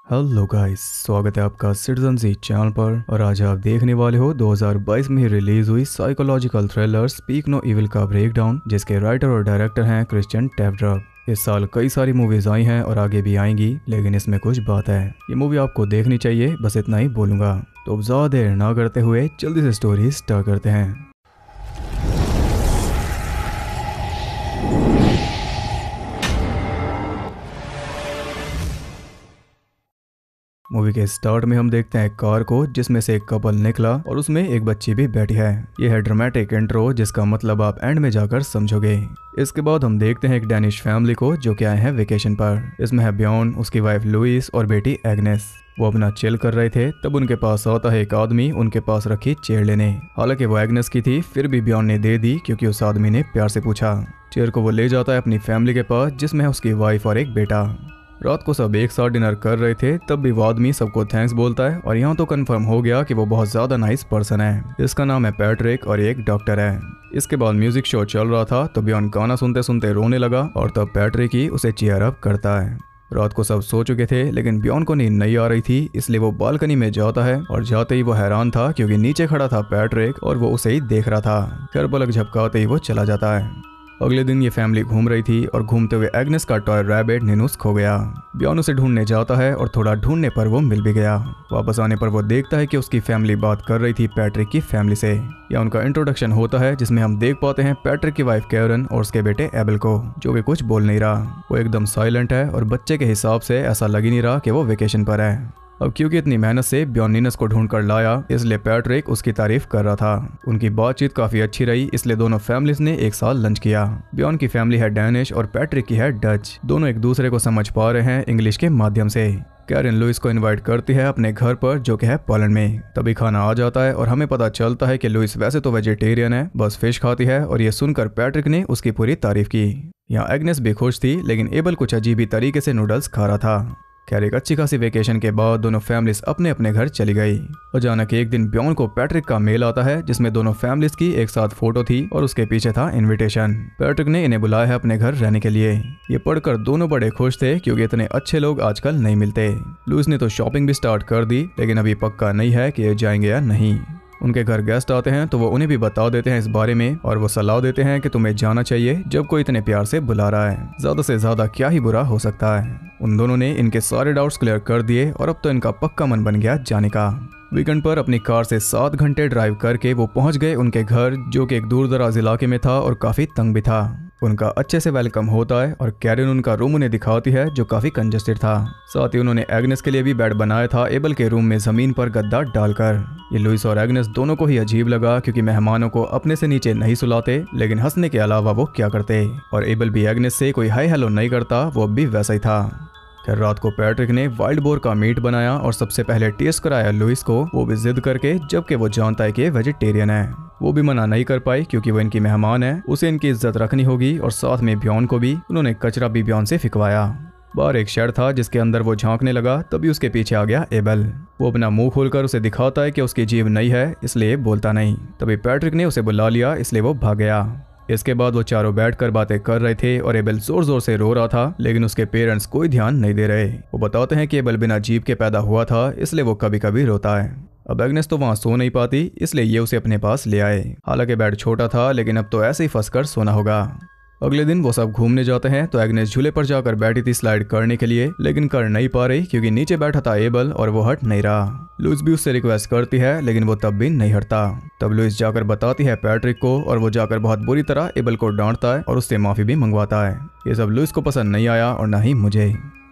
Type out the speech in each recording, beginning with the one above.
Hello guys, स्वागत है आपका सिटीजन सी चैनल पर। और आज आप देखने वाले हो 2022 में रिलीज हुई psychological thriller speak no evil का ब्रेकडाउन, जिसके राइटर और डायरेक्टर हैं क्रिश्चियन टेवड्रग। इस साल कई सारी मूवीज आई हैं और आगे भी आएंगी, लेकिन इसमें कुछ बात है, ये मूवी आपको देखनी चाहिए, बस इतना ही बोलूंगा। तो अब ज़्यादा देर ना करते हुए जल्दी से स्टोरी स्टार्ट करते हैं। मूवी के स्टार्ट में हम देखते हैं एक कार को, जिसमें से एक कपल निकला और उसमें एक बच्ची भी बैठी है। यह है ड्रामेटिक इंट्रो, जिसका मतलब आप एंड में जाकर समझोगे। इसके बाद हम देखते हैं एक डैनिश फैमिली को जो कि आए हैं वेकेशन पर। इसमें है ब्यॉन, उसकी वाइफ लुइस और बेटी एग्नेस। वो अपना चिल कर रहे थे, तब उनके पास आता है एक आदमी उनके पास रखी चेयर लेने। हालांकि वो एग्नेस की थी, फिर भी ब्यॉन ने दे दी क्योंकि उस आदमी ने प्यार से पूछा। चेयर को वो ले जाता है अपनी फैमिली के पास, जिसमें है उसकी वाइफ और एक बेटा। रात को सब एक साथ डिनर कर रहे थे, तब भी वो आदमी सबको थैंक्स बोलता है और यहाँ तो कंफर्म हो गया कि वो बहुत ज्यादा नाइस पर्सन है। इसका नाम है पैट्रिक और ये एक डॉक्टर है। इसके बाद म्यूजिक शो चल रहा था, तो ब्यॉन गाना सुनते सुनते रोने लगा और तब पैट्रिक ही उसे चीयर अप करता है। रात को सब सो चुके थे, लेकिन ब्यॉन को नींद नहीं आ रही थी, इसलिए वो बालकनी में जाता है और जाते ही वो हैरान था क्योंकि नीचे खड़ा था पैट्रिक और वो उसे ही देख रहा था। खैर पलक झपकाते ही वो चला जाता है। अगले दिन ये फैमिली घूम रही थी और घूमते हुए एग्नेस का टॉय रैबिट निनुस खो गया। ब्यॉन उसे ढूंढने जाता है और थोड़ा ढूंढने पर वो मिल भी गया। वापस आने पर वो देखता है कि उसकी फैमिली बात कर रही थी पैट्रिक की फैमिली से। या उनका इंट्रोडक्शन होता है, जिसमें हम देख पाते हैं पैट्रिक की वाइफ कैरन और उसके बेटे एबल को, जो भी कुछ बोल नहीं रहा। वो एकदम साइलेंट है और बच्चे के हिसाब से ऐसा लग ही नहीं रहा कि वो वेकेशन पर है। अब क्योंकि इतनी मेहनत से ब्यॉन निनस को ढूंढ कर लाया, इसलिए पैट्रिक उसकी तारीफ कर रहा था। उनकी बातचीत काफी अच्छी रही, इसलिए दोनों फैमिलीज ने एक साथ लंच किया। ब्यॉन की फैमिली है डैनिश और पैट्रिक की है डच। दोनों एक दूसरे को समझ पा रहे हैं इंग्लिश के माध्यम से। कैरन लुइस को इनवाइट करती है अपने घर पर, जो कि है पोलैंड में। तभी खाना आ जाता है और हमें पता चलता है कि लुइस वैसे तो वेजिटेरियन है, बस फिश खाती है, और ये सुनकर पैट्रिक ने उसकी पूरी तारीफ की। यहाँ एग्नेस भी खुश थी, लेकिन एबल कुछ अजीब ही तरीके से नूडल्स खा रहा था। खैर एक अच्छी खासी वेकेशन के बाद दोनों फैमिलीज अपने अपने घर चली गई। अचानक एक दिन ब्यॉन को पैट्रिक का मेल आता है, जिसमें दोनों फैमिलीज की एक साथ फोटो थी और उसके पीछे था इनविटेशन। पैट्रिक ने इन्हें बुलाया है अपने घर रहने के लिए। ये पढ़कर दोनों बड़े खुश थे क्योंकि इतने अच्छे लोग आजकल नहीं मिलते। लुइस ने तो शॉपिंग भी स्टार्ट कर दी, लेकिन अभी पक्का नहीं है कि ये जाएंगे या नहीं। उनके घर गेस्ट आते हैं तो वो उन्हें भी बता देते हैं इस बारे में, और वो सलाह देते हैं कि तुम्हें जाना चाहिए जब कोई इतने प्यार से बुला रहा है। ज्यादा से ज्यादा क्या ही बुरा हो सकता है। उन दोनों ने इनके सारे डाउट्स क्लियर कर दिए और अब तो इनका पक्का मन बन गया जाने का। वीकेंड पर अपनी कार से 7 घंटे ड्राइव करके वो पहुंच गए उनके घर, जो कि एक दूर दराज इलाके में था और काफी तंग भी था। उनका अच्छे से वेलकम होता है और कैरन उनका रूम उन्हें दिखाती है, जो काफी कंजस्टेड था। साथ ही उन्होंने एग्नेस के लिए भी बेड बनाया था, एबल के रूम में जमीन पर गद्दा डालकर। ये लुइस और एग्नेस दोनों को ही अजीब लगा, क्योंकि मेहमानों को अपने से नीचे नहीं सुलाते, लेकिन हंसने के अलावा वो क्या करते। और एबल भी एग्नेस से कोई हाई हेलो नहीं करता, वो भी वैसा ही था। फिर रात को पैट्रिक ने वाइल्ड बोर का मीट बनाया और सबसे पहले टेस्ट कराया लुइस को, वो भी जिद करके, जबकि वो जानता है कि वेजिटेरियन है। वो भी मना नहीं कर पाई क्योंकि वो इनकी मेहमान है, उसे इनकी इज्जत रखनी होगी, और साथ में ब्यॉन को भी। उन्होंने कचरा भी ब्यॉन से फिकवाया। बाहर एक शेड था जिसके अंदर वो झांकने लगा, तभी उसके पीछे आ गया एबल। वो अपना मुंह खोलकर उसे दिखाता है कि उसकी जीभ नहीं है, इसलिए बोलता नहीं। तभी पैट्रिक ने उसे बुला लिया, इसलिए वो भाग गया। इसके बाद वो चारों बैठकर बातें कर रहे थे और एबल जोर जोर से रो रहा था, लेकिन उसके पेरेंट्स कोई ध्यान नहीं दे रहे। वो बताते हैं कि एबल बिना जीभ के पैदा हुआ था, इसलिए वो कभी कभी रोता है। अब एग्नेस तो वहाँ सो नहीं पाती, इसलिए ये उसे अपने पास ले आए। हालांकि बेड छोटा था, लेकिन अब तो ऐसे ही फंस कर सोना होगा। अगले दिन वो सब घूमने जाते हैं तो एग्नेस झूले पर जाकर बैठी थी स्लाइड करने के लिए, लेकिन कर नहीं पा रही क्योंकि नीचे बैठा था एबल और वो हट नहीं रहा। लुइस भी उससे रिक्वेस्ट करती है, लेकिन वो तब भी नहीं हटता। तब लुइस जाकर बताती है पैट्रिक को, और वो जाकर बहुत बुरी तरह एबल को डांटता है और उससे माफी भी मंगवाता है। ये सब लुइस को पसंद नहीं आया और ना ही मुझे।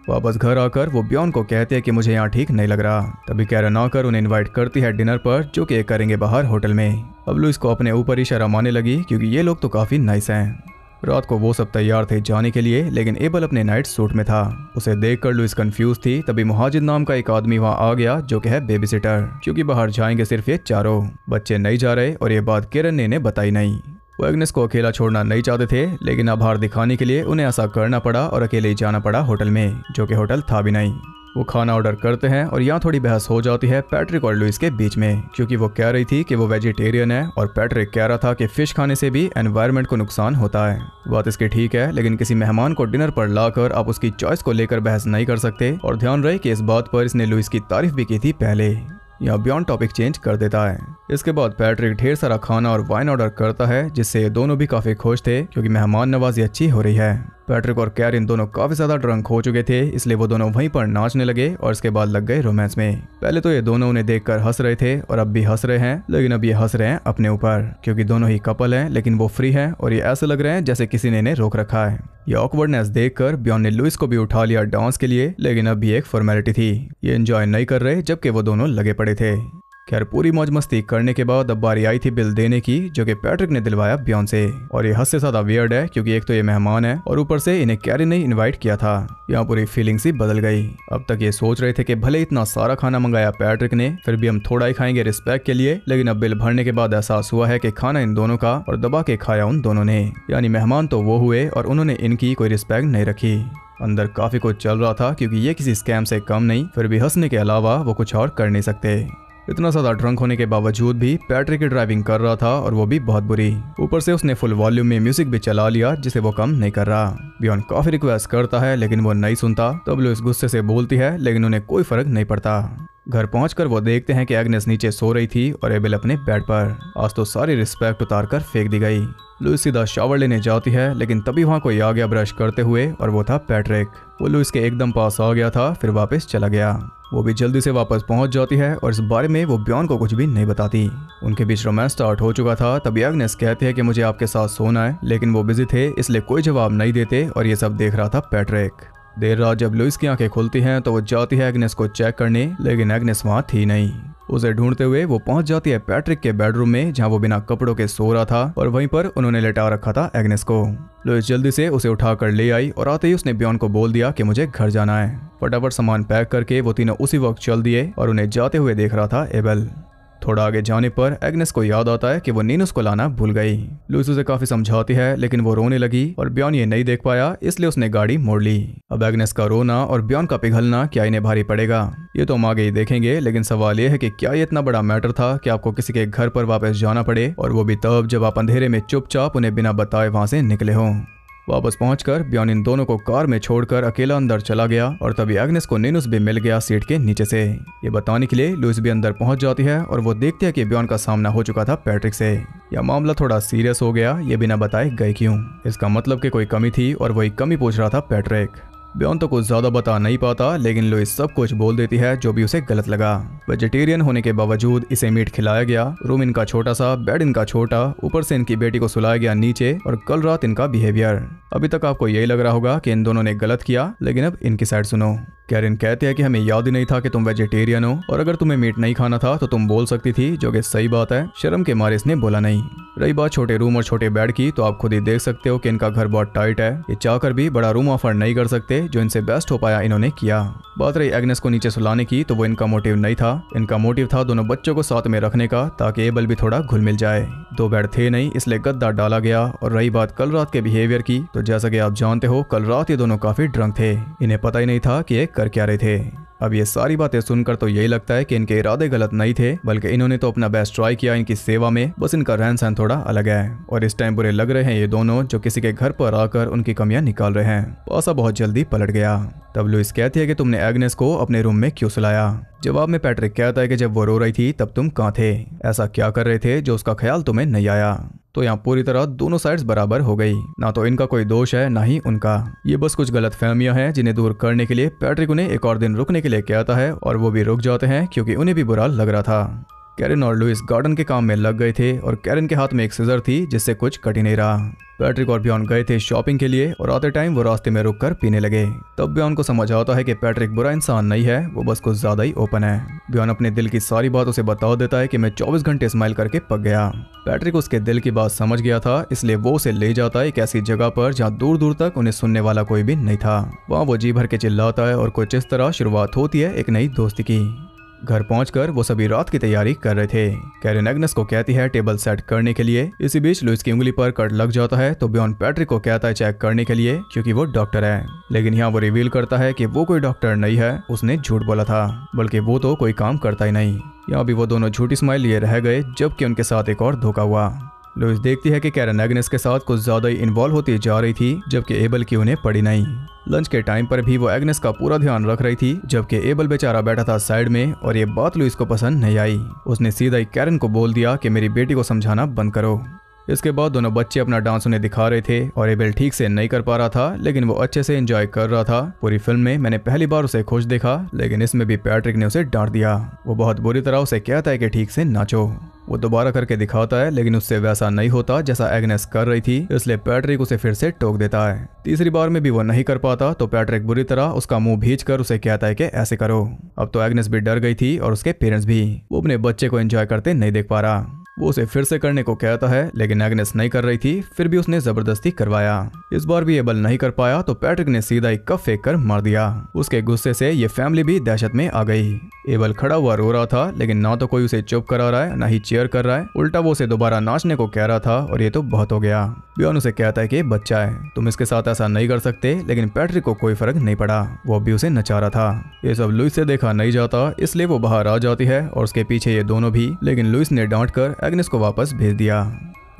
वापस घर आकर वो ब्यॉन को कहते हैं कि मुझे यहाँ ठीक नहीं लग रहा। तभी कैरन आकर उन्हें इनवाइट करती है डिनर पर, जो कि करेंगे बाहर होटल में। अब लुइस को अपने ऊपर ही शर्म आने लगी क्योंकि ये लोग तो काफी नाइस हैं। रात को वो सब तैयार थे जाने के लिए, लेकिन एबल अपने नाइट सूट में था। उसे देखकर लुइस कंफ्यूज थी। तभी मुहाजिद नाम का एक आदमी वहाँ आ गया, जो कि है बेबी सिटर, क्योंकि बाहर जाएंगे सिर्फ ये चारों। बच्चे नहीं जा रहे और ये बात कैरन ने इन्हें बताई नहीं। वो एग्नेस को अकेला छोड़ना नहीं चाहते थे, लेकिन आभार दिखाने के लिए उन्हें ऐसा करना पड़ा और अकेले ही जाना पड़ा होटल में, जो कि होटल था भी नहीं। वो खाना ऑर्डर करते हैं और यहाँ थोड़ी बहस हो जाती है पैट्रिक और लुइस के बीच में, क्योंकि वो कह रही थी कि वो वेजिटेरियन है और पैट्रिक कह रहा था कि फिश खाने से भी एनवायरनमेंट को नुकसान होता है। बात इसकी ठीक है, लेकिन किसी मेहमान को डिनर पर लाकर आप उसकी चॉइस को लेकर बहस नहीं कर सकते। और ध्यान रहे कि इस बात पर इसने लुइस की तारीफ भी की थी पहले। यहाँ बियॉन टॉपिक चेंज कर देता है। इसके बाद पैट्रिक ढेर सारा खाना और वाइन ऑर्डर करता है, जिससे ये दोनों भी काफी खुश थे क्योंकि मेहमान नवाजी अच्छी हो रही है। पैट्रिक और कैरिन दोनों काफी ज्यादा ड्रंक हो चुके थे, इसलिए वो दोनों वहीं पर नाचने लगे और इसके बाद लग गए रोमांस में। पहले तो ये दोनों उन्हें देखकर हंस रहे थे और अब भी हंस रहे हैं, लेकिन अब ये हंस रहे हैं अपने ऊपर, क्योंकि दोनों ही कपल हैं लेकिन वो फ्री हैं और ये ऐसे लग रहे हैं जैसे किसी ने इन्हें रोक रखा है। ये ऑकवर्डनेस देखकर बियॉन ने लुइस को भी उठा लिया डांस के लिए, लेकिन अब भी एक फॉर्मेलिटी थी। ये एंजॉय नहीं कर रहे जबकि वो दोनों लगे पड़े थे। खैर पूरी मौज मस्ती करने के बाद अब बारी आई थी बिल देने की, जो कि पैट्रिक ने दिलवाया बियॉन से। और ये हद से ज्यादा वियर्ड है क्योंकि एक तो ये मेहमान है और ऊपर से इन्हें कैरिन ने इनवाइट किया था। यहाँ पूरी फीलिंग्स ही बदल गई। अब तक ये सोच रहे थे कि भले इतना सारा खाना मंगाया पैट्रिक ने, फिर भी हम थोड़ा ही खाएंगे रिस्पेक्ट के लिए, लेकिन अब बिल भरने के बाद एहसास हुआ है कि खाना इन दोनों का और दबा के खाया उन दोनों ने। यानी मेहमान तो वो हुए और उन्होंने इनकी कोई रिस्पेक्ट नहीं रखी। अंदर काफी कुछ चल रहा था क्योंकि ये किसी स्कैम से कम नहीं, फिर भी हंसने के अलावा वो कुछ और कर नहीं सकते। इतना ज्यादा ड्रंक होने के बावजूद भी पैट्रिक की ड्राइविंग कर रहा था और वो भी बहुत बुरी। ऊपर से उसने फुल वॉल्यूम में म्यूजिक भी चला लिया, जिसे वो कम नहीं कर रहा। बियॉन काफी रिक्वेस्ट करता है लेकिन वो नहीं सुनता। तब लुइस गुस्से से बोलती है, लेकिन उन्हें कोई फर्क नहीं पड़ता। घर पहुंचकर वो देखते हैं कि एग्नेस नीचे सो रही थी और एबेल अपने बेड पर। आज तो सारी रिस्पेक्ट उतार कर फेंक दी गई। लुइस सीधा शावर लेने जाती है, लेकिन तभी वहां कोई आ गया ब्रश करते हुए और वो था पैट्रिक। वो लुइस के एकदम पास आ गया था, फिर वापस चला गया। वो भी जल्दी से वापस पहुंच जाती है और इस बारे में वो बियॉन को कुछ भी नहीं बताती। उनके बीच रोमांस स्टार्ट हो चुका था। तभी एग्नेस कहती है कि मुझे आपके साथ सोना है, लेकिन वो बिजी थे इसलिए कोई जवाब नहीं देते और ये सब देख रहा था पैट्रिक। देर रात जब लुइस की आंखें खुलती हैं तो वो जाती है एग्नेस को चेक करने, लेकिन एग्नेस वहां थी नहीं। उसे ढूंढते हुए वो पहुंच जाती है पैट्रिक के बेडरूम में, जहां वो बिना कपड़ों के सो रहा था और वहीं पर उन्होंने लेटा रखा था एग्नेस को। लुइस जल्दी से उसे उठाकर ले आई और आते ही उसने बियॉन को बोल दिया कि मुझे घर जाना है। फटाफट सामान पैक करके वो तीनों उसी वक्त चल दिए और उन्हें जाते हुए देख रहा था एबेल। थोड़ा आगे जाने पर एग्नेस को याद आता है कि वो नीनुस को लाना भूल गई। लुइस उसे काफी समझाती है, लेकिन वो रोने लगी और बियॉन ये नहीं देख पाया, इसलिए उसने गाड़ी मोड़ ली। अब एग्नेस का रोना और बियॉन का पिघलना क्या इन्हें भारी पड़ेगा, ये तो हम आगे ही देखेंगे। लेकिन सवाल ये है कि क्या ये इतना बड़ा मैटर था कि आपको किसी के घर पर वापस जाना पड़े, और वो भी तब जब आप अंधेरे में चुपचाप उन्हें बिना बताए वहां से निकले हों। वापस पहुंचकर बियॉन इन दोनों को कार में छोड़कर अकेला अंदर चला गया और तभी एग्नेस को नीनुस भी मिल गया सीट के नीचे से। ये बताने के लिए लुइस भी अंदर पहुंच जाती है और वो देखती है कि बियॉन का सामना हो चुका था पैट्रिक से। यह मामला थोड़ा सीरियस हो गया, ये बिना बताए गए क्यों। इसका मतलब कि कोई कमी थी और वही कमी पूछ रहा था पैट्रिक। बियॉन तो कुछ ज्यादा बता नहीं पाता, लेकिन लुइस सब कुछ बोल देती है जो भी उसे गलत लगा। वेजिटेरियन होने के बावजूद इसे मीट खिलाया गया, रूम इनका छोटा सा, बेड इनका छोटा, ऊपर से इनकी बेटी को सुलाया गया नीचे, और कल रात इनका बिहेवियर। अभी तक आपको यही लग रहा होगा कि इन दोनों ने गलत किया, लेकिन अब इनकी साइड सुनो। कैरिन कहती है कि हमें याद ही नहीं था कि तुम वेजिटेरियन हो, और अगर तुम्हें मीट नहीं खाना था तो तुम बोल सकती थी, जो कि सही बात है। शर्म के मारे इसने बोला नहीं। रही बात छोटे रूम और छोटे बेड की, तो आप खुद ही देख सकते हो कि इनका घर बहुत टाइट है। ये चाहकर भी बड़ा रूम ऑफर नहीं कर सकते, जो इनसे बेस्ट हो पाया इन्होंने किया। बात रही एग्नेस को नीचे सुलाने की, तो वो इनका मोटिव नहीं था। इनका मोटिव था दोनों बच्चों को साथ में रखने का, ताकि एबल भी थोड़ा घुल मिल जाए। दो बेड थे नहीं, इसलिए गद्दा डाला गया। और रही बात कल रात के बिहेवियर की, तो जैसा कि आप जानते हो कल रात ये दोनों काफी ड्रंक थे। इन्हें पता ही नहीं था कि ये कर क्या रहे थे। अब ये सारी बातें सुनकर तो यही लगता है कि इनके इरादे गलत नहीं थे, बल्कि इन्होंने तो अपना बेस्ट ट्राई किया इनकी सेवा में। बस इनका रहन सहन थोड़ा अलग है, और इस टाइम बुरे लग रहे हैं ये दोनों, जो किसी के घर पर आकर उनकी कमियां निकाल रहे हैं। पासा बहुत जल्दी पलट गया। तब लुइस कहती है कि तुमने एग्नेस को अपने रूम में क्यों सुलाया। जवाब में पैट्रिक कहता है कि जब वो रो रही थी तब तुम कहाँ थे, ऐसा क्या कर रहे थे जो उसका ख्याल तुम्हें नहीं आया। तो यहाँ पूरी तरह दोनों साइड्स बराबर हो गई। ना तो इनका कोई दोष है, ना ही उनका। ये बस कुछ गलत फहमियां हैं, जिन्हें दूर करने के लिए पैट्रिक उन्हें एक और दिन रुकने के लिए कहता है, और वो भी रुक जाते हैं क्योंकि उन्हें भी बुरा लग रहा था। कैरिन और लुइस गार्डन के काम में लग गए थे, और कैरिन के हाथ में एक सीजर थी, जिससे कुछ कट ही नहीं रहा। पैट्रिक और बियॉन गए थे शॉपिंग के लिए, और आते टाइम वो रास्ते में रुककर पीने लगे। तब बियॉन को समझ आता है कि पैट्रिक बुरा इंसान नहीं है, वो बस कुछ ज्यादा ही ओपन है। बियॉन अपने दिल की सारी बात उसे बता देता है कि मैं 24 घंटे स्माइल करके पक गया। पैट्रिक उसके दिल की बात समझ गया था, इसलिए वो उसे ले जाता है एक ऐसी जगह पर जहाँ दूर दूर तक उन्हें सुनने वाला कोई भी नहीं था। वहाँ वो जी भर के चिल्लाता है, और कुछ इस तरह शुरुआत होती है एक नई दोस्ती की। घर पहुंचकर वो सभी रात की तैयारी कर रहे थे। कैरन एग्नेस को कहती है टेबल सेट करने के लिए। इसी बीच लुइस की उंगली पर कट लग जाता है तो बियॉन पैट्रिक को कहता है चेक करने के लिए क्योंकि वो डॉक्टर है। लेकिन यहाँ वो रिवील करता है कि वो कोई डॉक्टर नहीं है, उसने झूठ बोला था, बल्कि वो तो कोई काम करता ही नहीं। यहाँ भी वो दोनों झूठी स्माइल लिए रह गए जबकि उनके साथ एक और धोखा हुआ। लुइस देखती है कि कैरन एग्नेस के साथ कुछ ज्यादा ही इन्वॉल्व होती जा रही थी जबकि एबल की उन्हें पड़ी नहीं। लंच के टाइम पर भी वो एग्नेस का पूरा ध्यान रख रही थी जबकि एबल बेचारा बैठा था साइड में और ये बात लुइस को पसंद नहीं आई। उसने सीधा ही कैरन को बोल दिया कि मेरी बेटी को समझाना बंद करो। इसके बाद दोनों बच्चे अपना डांस उन्हें दिखा रहे थे और एबल ठीक से नहीं कर पा रहा था लेकिन वो अच्छे से एंजॉय कर रहा था। पूरी फिल्म में मैंने पहली बार उसे खुश देखा लेकिन इसमें भी पैट्रिक ने उसे डांट दिया। वो बहुत बुरी तरह उसे कहता है कि ठीक से नाचो। वो दोबारा करके दिखाता है लेकिन उससे वैसा नहीं होता जैसा एग्नेस कर रही थी, इसलिए पैट्रिक उसे फिर से टोक देता है। तीसरी बार में भी वो नहीं कर पाता तो पैट्रिक बुरी तरह उसका मुंह भींच कर उसे कहता है कि ऐसे करो। अब तो एग्नेस भी डर गई थी और उसके पेरेंट्स भी। वो अपने बच्चे को एंजॉय करते नहीं देख पा रहा। वो उसे फिर से करने को कहता है लेकिन एग्नेस नहीं कर रही थी, फिर भी उसने जबरदस्ती करवाया। इस बार भी एबल नहीं कर पाया तो पैट्रिक ने सीधा ही कप फेंक कर मार दिया। उसके गुस्से से ये फैमिली भी दहशत में आ गई। एबल खड़ा हुआ रो रहा था लेकिन ना तो कोई उसे चुप करा रहा है ना ही चेयर कर रहा है, उल्टा वो उसे दोबारा नाचने को कह रहा था और ये तो बहुत हो गया। बियॉन उसे कहता है कि बच्चा है, तुम इसके साथ ऐसा नहीं कर सकते, लेकिन पैट्रिक को कोई फर्क नहीं पड़ा, वो भी उसे नचा रहा था। ये सब लुइस से देखा नहीं जाता इसलिए वो बाहर आ जाती है और उसके पीछे ये दोनों भी, लेकिन लुइस ने डांट कर एग्नेस को वापस भेज दिया।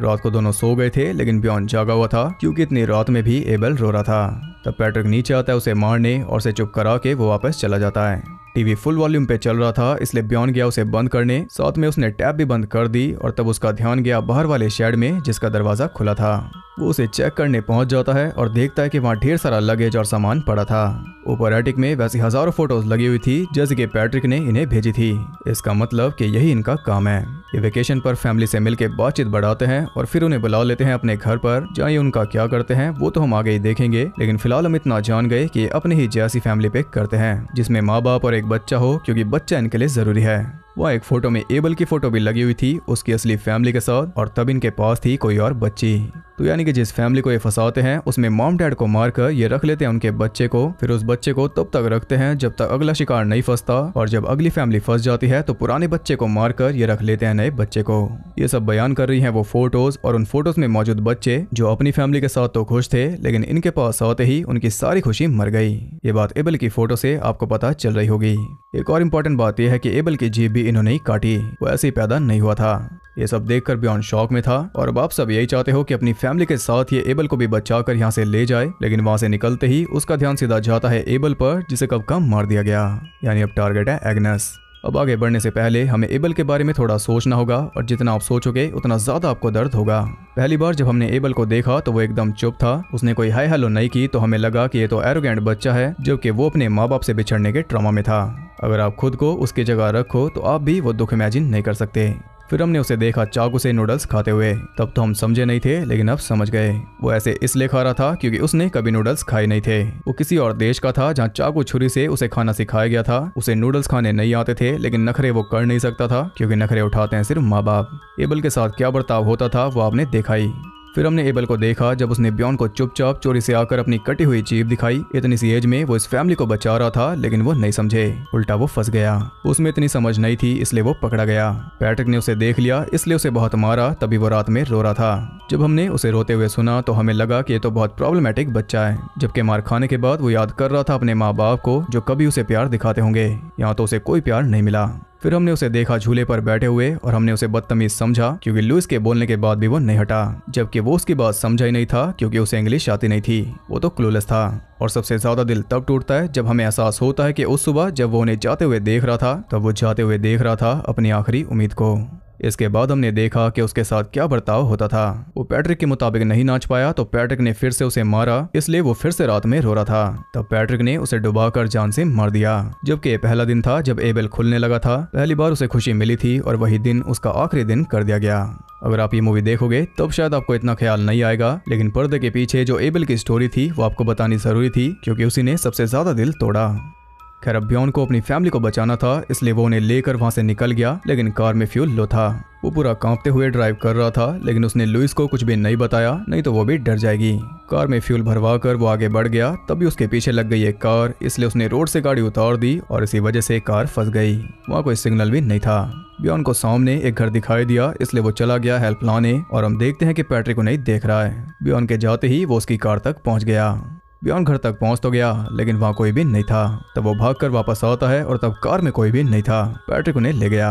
रात को दोनों सो गए थे लेकिन बियॉन जागा हुआ था क्योंकि इतनी रात में भी एबल रो रहा था। तब पैट्रिक नीचे आता है उसे मारने और उसे चुप करा के वो वापस चला जाता है। टीवी फुल वॉल्यूम पे चल रहा था इसलिए बियॉन गया उसे बंद करने, साथ में उसने टैप भी बंद कर दी और तब उसका ध्यान गया बाहर वाले शेड में जिसका दरवाजा खुला था। वो उसे चेक करने पहुंच जाता है और देखता है कि वहाँ ढेर सारा लगेज और सामान पड़ा था। ऊपर एटिक में वैसी हजारों फोटोज लगी हुई थी जैसे कि पैट्रिक ने इन्हें भेजी थी। इसका मतलब कि यही इनका काम है। ये वेकेशन पर फैमिली से मिलकर बातचीत बढ़ाते हैं और फिर उन्हें बुला लेते हैं अपने घर पर, जहाँ ये उनका क्या करते हैं वो तो हम आगे ही देखेंगे, लेकिन फिलहाल हम इतना जान गए कि अपने ही जैसी फैमिली पिक करते हैं जिसमें माँ बाप और एक बच्चा हो, क्योंकि बच्चा इनके लिए जरूरी है। वहाँ एक फोटो में एबल की फोटो भी लगी हुई थी उसकी असली फैमिली के साथ, और तब इनके पास थी कोई और बच्ची। तो यानी कि जिस फैमिली को ये फंसाते हैं उसमें मॉम डैड को मारकर ये रख लेते हैं उनके बच्चे को, फिर उस बच्चे को तब तक रखते हैं जब तक अगला शिकार नहीं फंसता, और जब अगली फैमिली फंस जाती है तो पुराने बच्चे को मारकर ये रख लेते हैं नए बच्चे को। ये सब बयान कर रही हैं वो फोटोज, और उन फोटोज में मौजूद बच्चे जो अपनी फैमिली के साथ तो खुश थे लेकिन इनके पास आते ही उनकी सारी खुशी मर गई। ये बात एबल की फोटो से आपको पता चल रही होगी। एक और इम्पोर्टेंट बात यह है कि एबल की जीभ भी इन्होंने ही काटी, वो ऐसे ही पैदा नहीं हुआ था। ये सब देखकर बियॉन शॉक में था, और अब आप सब यही चाहते हो कि अपनी फैमिली के साथ ये एबल को भी बचाकर यहाँ से ले जाए, लेकिन वहाँ से निकलते ही उसका ध्यान सीधा जाता है एबल पर जिसे कब का मार दिया गया। यानी अब टारगेट है एग्नेस। अब आगे बढ़ने से पहले हमें एबल के बारे में थोड़ा सोचना होगा, और जितना आप सोचोगे उतना ज्यादा आपको दर्द होगा। पहली बार जब हमने एबल को देखा तो वो एकदम चुप था, उसने कोई हाय हेलो नहीं की, तो हमें लगा कि ये तो एरोगेंट बच्चा है, जबकि वो अपने माँ बाप से बिछड़ने के ट्रॉमा में था। अगर आप खुद को उसकी जगह रखो तो आप भी वो दुख इमेजिन नहीं कर सकते। फिर हमने उसे देखा चाकू से नूडल्स खाते हुए, तब तो हम समझे नहीं थे लेकिन अब समझ गए। वो ऐसे इसलिए खा रहा था क्योंकि उसने कभी नूडल्स खाए नहीं थे। वो किसी और देश का था जहाँ चाकू छुरी से उसे खाना सिखाया गया था। उसे नूडल्स खाने नहीं आते थे, लेकिन नखरे वो कर नहीं सकता था क्योंकि नखरे उठाते हैं सिर्फ माँ बाप। एबल के साथ क्या बर्ताव होता था वो आपने देखा ही। फिर हमने एबल को देखा जब उसने बियॉन को चुपचाप चोरी से आकर अपनी कटी हुई जीभ दिखाई। इतनी सी एज में वो इस फैमिली को बचा रहा था, लेकिन वो नहीं समझे, उल्टा वो फंस गया। उसमें इतनी समझ नहीं थी इसलिए वो पकड़ा गया। पैट्रिक ने उसे देख लिया इसलिए उसे बहुत मारा, तभी वो रात में रो रहा था। जब हमने उसे रोते हुए सुना तो हमें लगा कि ये तो बहुत प्रॉब्लमेटिक बच्चा है, जबकि मार खाने के बाद वो याद कर रहा था अपने माँ बाप को जो कभी उसे प्यार दिखाते होंगे। यहाँ तो उसे कोई प्यार नहीं मिला। फिर हमने उसे देखा झूले पर बैठे हुए, और हमने उसे बदतमीज समझा क्योंकि लुइस के बोलने के बाद भी वो नहीं हटा, जबकि वो उसकी बात समझा ही नहीं था क्योंकि उसे इंग्लिश आती नहीं थी। वो तो क्लूलेस था। और सबसे ज्यादा दिल तब टूटता है जब हमें एहसास होता है कि उस सुबह जब वो उन्हें जाते हुए देख रहा था, तब वो जाते हुए देख रहा था अपनी आखिरी उम्मीद को। इसके बाद हमने देखा कि उसके साथ क्या बर्ताव होता था। वो पैट्रिक के मुताबिक नहीं नाच पाया तो पैट्रिक ने फिर से उसे मारा, इसलिए वो फिर से रात में रो रहा था। तब पैट्रिक ने उसे डुबाकर जान से मार दिया। जबकि ये पहला दिन था जब एबल खुलने लगा था, पहली बार उसे खुशी मिली थी, और वही दिन उसका आखिरी दिन कर दिया गया। अगर आप ये मूवी देखोगे तब शायद आपको इतना ख्याल नहीं आएगा, लेकिन पर्दे के पीछे जो एबल की स्टोरी थी वो आपको बतानी जरूरी थी क्योंकि उसी ने सबसे ज्यादा दिल तोड़ा। खैर अब ब्योन को अपनी फैमिली को बचाना था, इसलिए वो उन्हें लेकर वहां से निकल गया, लेकिन कार में फ्यूल लो था। वो पूरा कांपते हुए ड्राइव कर रहा था, लेकिन उसने लुइस को कुछ भी नहीं बताया, नहीं तो वो भी डर जाएगी। कार में फ्यूल भरवा कर वो आगे बढ़ गया, तभी उसके पीछे लग गई एक कार, इसलिए उसने रोड से गाड़ी उतार दी और इसी वजह से कार फंस गई। वहाँ कोई सिग्नल भी नहीं था। ब्योन को सामने एक घर दिखाई दिया, इसलिए वो चला गया हेल्प लाने, और हम देखते हैं कि पैट्रिक उन्हें देख रहा है। ब्योन के जाते ही वो उसकी कार तक पहुंच गया। ब्योन घर तक पहुंच तो गया, लेकिन वहाँ कोई भी नहीं था। तब वो भागकर वापस आता है और तब कार में कोई भी नहीं था। पैट्रिक उन्हें ले गया।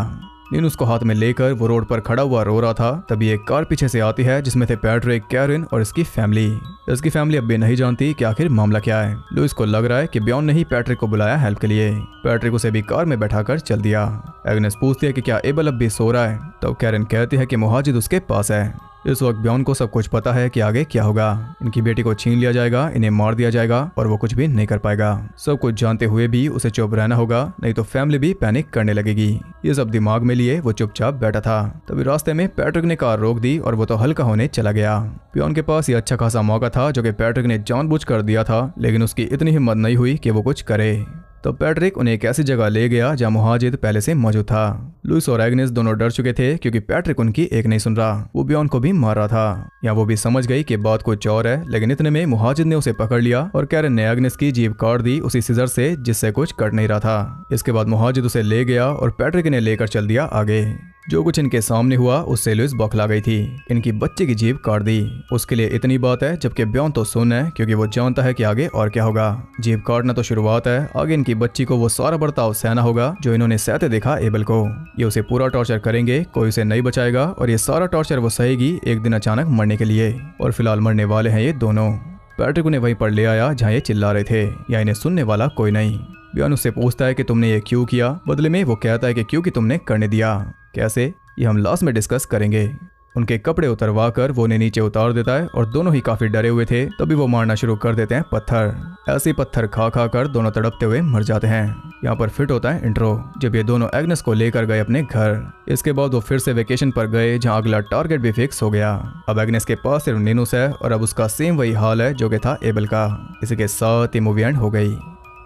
नीनूस को हाथ में लेकर वो रोड पर खड़ा हुआ रो रहा था। तभी एक कार पीछे से आती है, जिसमें थे पैट्रिक, कैरन और इसकी फैमिली। इसकी फैमिली अब भी नहीं जानती कि आखिर मामला क्या है। लुइस को लग रहा है कि ब्योन ने ही पैट्रिक को बुलाया हेल्प के लिए। पैट्रिक उसे भी कार में बैठाकर चल दिया। एग्नेस पूछती है कि क्या एबल अब भी सो रहा है, तो कैरन कहती है कि मुहाजिद उसके पास है। इस वक्त ब्योन को सब कुछ पता है कि आगे क्या होगा। इनकी बेटी को छीन लिया जाएगा, इन्हें मार दिया जाएगा और वो कुछ भी नहीं कर पाएगा। सब कुछ जानते हुए भी उसे चुप रहना होगा, नहीं तो फैमिली भी पैनिक करने लगेगी। ये सब दिमाग में लिए वो चुपचाप बैठा था। तभी रास्ते में पैट्रिक ने कार रोक दी और वो तो हल्का होने चला गया। ब्योन के पास ये अच्छा खासा मौका था जो कि पैट्रिक ने जानबूझ कर दिया था, लेकिन उसकी इतनी हिम्मत नहीं हुई कि वो कुछ करे। तो पैट्रिक उन्हें एक ऐसी जगह ले गया जहाँ मुहाजिद पहले से मौजूद था। लुइस और एग्नेस दोनों डर चुके थे, क्योंकि पैट्रिक उनकी एक नहीं सुन रहा। वो ब्योन को भी मार रहा था। यहाँ वो भी समझ गई कि बात कुछ और है, लेकिन इतने में मुहाजिद ने उसे पकड़ लिया और कैरन ने एग्नेस की जीभ काट दी उसी सीजर से, जिससे कुछ कट नहीं रहा था। इसके बाद मुहाजिद उसे ले गया और पैट्रिक ने लेकर चल दिया आगे। जो कुछ इनके सामने हुआ उससे लुइस बौखला गई थी। इनकी बच्चे की जीभ काट दी। उसके लिए इतनी बात है, जबकि ब्योन तो सुन है, क्योंकि वो जानता है कि आगे और क्या होगा। जीभ काटना तो शुरुआत है, आगे इनकी बच्ची को वो सारा बर्ताव सहना होगा जो इन्होंने सहते देखा एबल को। ये उसे पूरा टॉर्चर करेंगे, कोई उसे नहीं बचाएगा, और ये सारा टॉर्चर वो सहेगी एक दिन अचानक मरने के लिए। और फिलहाल मरने वाले हैं ये दोनों। पैट्रिक उन्हें वहीं पर ले आया जहाँ ये चिल्ला रहे थे, या इन्हें सुनने वाला कोई नहीं। ब्योन उससे पूछता है कि तुमने ये क्यों किया। बदले में वो कहता है कि क्योंकि तुमने करने दिया। कैसे, ये हम लास्ट में डिस्कस करेंगे। उनके कपड़े उतरवा कर वो उन्हें नीचे उतार देता है और दोनों ही काफी डरे हुए थे। तभी वो मारना शुरू कर देते हैं पत्थर। ऐसे पत्थर खा खा कर दोनों तड़पते हुए मर जाते हैं। यहाँ पर फिट होता है इंट्रो, जब ये दोनों एग्नेस को लेकर गए अपने घर। इसके बाद वो फिर से वेकेशन पर गए, जहाँ अगला टारगेट भी फिक्स हो गया। अब एग्नेस के पास सिर्फ नीनूस है और अब उसका सेम वही हाल है जो कि था एबल का। इसी के साथ ही मूवी एंड हो गई।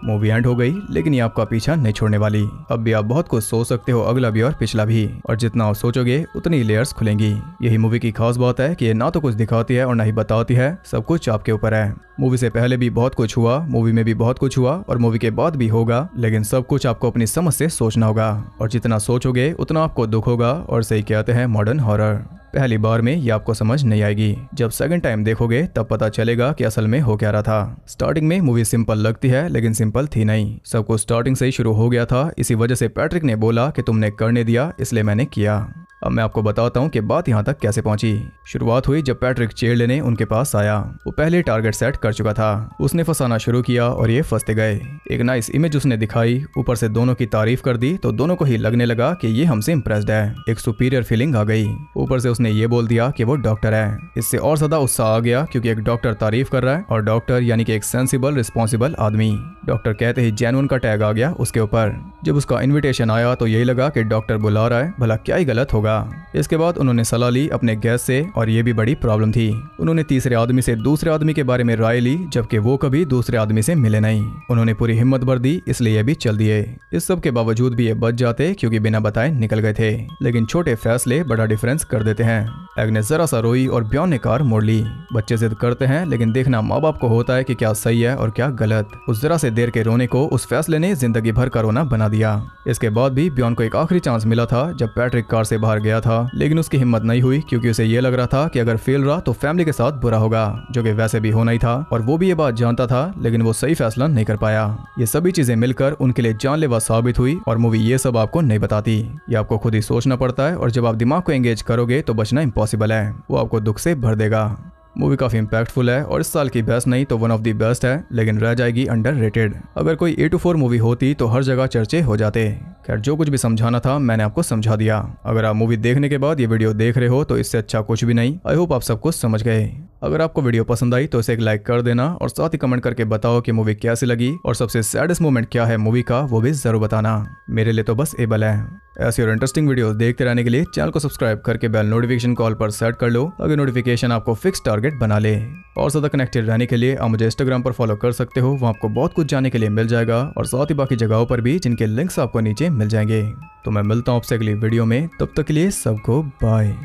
मूवी एंड हो गई, लेकिन ये आपका पीछा नहीं छोड़ने वाली। अब भी आप बहुत कुछ सोच सकते हो, अगला भी और पिछला भी, और जितना आप सोचोगे उतनी लेयर्स खुलेंगी। यही मूवी की खास बात है कि ये ना तो कुछ दिखाती है और ना ही बताती है, सब कुछ आपके ऊपर है। मूवी से पहले भी बहुत कुछ हुआ, मूवी में भी बहुत कुछ हुआ और मूवी के बाद भी होगा, लेकिन सब कुछ आपको अपनी समझ से सोचना होगा, और जितना सोचोगे उतना आपको दुख होगा। और सही कहते हैं मॉडर्न हॉरर। पहली बार में ये आपको समझ नहीं आएगी, जब सेकंड टाइम देखोगे तब पता चलेगा कि असल में हो क्या रहा था। स्टार्टिंग में मूवी सिंपल लगती है, लेकिन सिंपल थी नहीं। सब कुछ स्टार्टिंग से ही शुरू हो गया था। इसी वजह से पैट्रिक ने बोला कि तुमने करने दिया, इसलिए मैंने किया। अब मैं आपको बताता हूँ कि बात यहाँ तक कैसे पहुंची। शुरुआत हुई जब पैट्रिक चेयर लेने उनके पास आया। वो पहले टारगेट सेट कर चुका था। उसने फंसाना शुरू किया और ये फंसते गए। एक नाइस इमेज उसने दिखाई, ऊपर से दोनों की तारीफ कर दी, तो दोनों को ही लगने लगा कि ये हमसे इम्प्रेस्ड है। एक सुपीरियर फीलिंग आ गई। ऊपर से उसने ये बोल दिया कि वो डॉक्टर है। इससे और ज्यादा उत्साह आ गया, क्योंकि एक डॉक्टर तारीफ कर रहा है, और डॉक्टर यानी कि एक सेंसिबल रिस्पॉन्सिबल आदमी। डॉक्टर कहते ही जेन्युइन का टैग आ गया उसके ऊपर। जब उसका इन्विटेशन आया तो यही लगा कि डॉक्टर बुला रहा है, भला क्या ही गलत होगा। इसके बाद उन्होंने सलाह ली अपने गेस्ट से, और ये भी बड़ी प्रॉब्लम थी। उन्होंने तीसरे आदमी से दूसरे आदमी के बारे में राय ली, जबकि वो कभी दूसरे आदमी से मिले नहीं। उन्होंने पूरी हिम्मत भर दी, इसलिए ये भी चल दिए। इस सब के बावजूद भी ये बच जाते, क्योंकि बिना बताए निकल गए थे। लेकिन छोटे फैसले बड़ा डिफरेंस कर देते हैं। एग्नेस जरा सा रोई और ब्योन ने कार मोड़ ली। बच्चे जिद करते हैं, लेकिन देखना माँ बाप को होता है कि क्या सही है और क्या गलत। उस जरा से देर के रोने को उस फैसले ने जिंदगी भर का रोना बना दिया। इसके बाद भी ब्योन को एक आखिरी चांस मिला था, जब पैट्रिक कार से बाहर गया था, लेकिन उसकी हिम्मत नहीं हुई, क्योंकि उसे ये लग रहा था कि अगर फेल रहा तो फैमिली के साथ बुरा होगा, जो कि वैसे भी होना ही था, और वो भी ये बात जानता था, लेकिन वो सही फैसला नहीं कर पाया। ये सभी चीजें मिलकर उनके लिए जानलेवा साबित हुई, और मूवी ये सब आपको नहीं बताती। ये आपको खुद ही सोचना पड़ता है, और जब आप दिमाग को एंगेज करोगे तो बचना इम्पॉसिबल है। वो आपको दुख से भर देगा। मूवी काफी इम्पैक्टफुल है और इस साल की बेस्ट नहीं तो वन ऑफ द बेस्ट है, लेकिन रह जाएगी अंडररेटेड। अगर कोई 8 to 4 मूवी होती तो हर जगह चर्चे हो जाते। खैर, जो कुछ भी समझाना था मैंने आपको समझा दिया। अगर आप मूवी देखने के बाद ये वीडियो देख रहे हो तो इससे अच्छा कुछ भी नहीं। आई होप आप सब कुछ समझ गए। अगर आपको वीडियो पसंद आई तो इसे एक लाइक कर देना, और साथ ही कमेंट करके बताओ कि मूवी कैसी लगी, और सबसे सैडेस्ट मोमेंट क्या है मूवी का वो भी जरूर बताना। मेरे लिए तो बस एबल है। ऐसी और इंटरेस्टिंग वीडियो देखते रहने के लिए चैनल को सब्सक्राइब करके बेल नोटिफिकेशन कॉल पर सेट कर लो ताकि नोटिफिकेशन आपको फिक्स टारगेट बना ले। और ज्यादा कनेक्टेड रहने के लिए आप मुझे इंस्टाग्राम पर फॉलो कर सकते हो, वहाँ आपको बहुत कुछ जानने के लिए मिल जाएगा और साथ ही बाकी जगहों पर भी जिनके लिंक्स आपको नीचे मिल जाएंगे। तो मैं मिलता हूँ आपसे अगली वीडियो में, तब तक के लिए सबको बाय।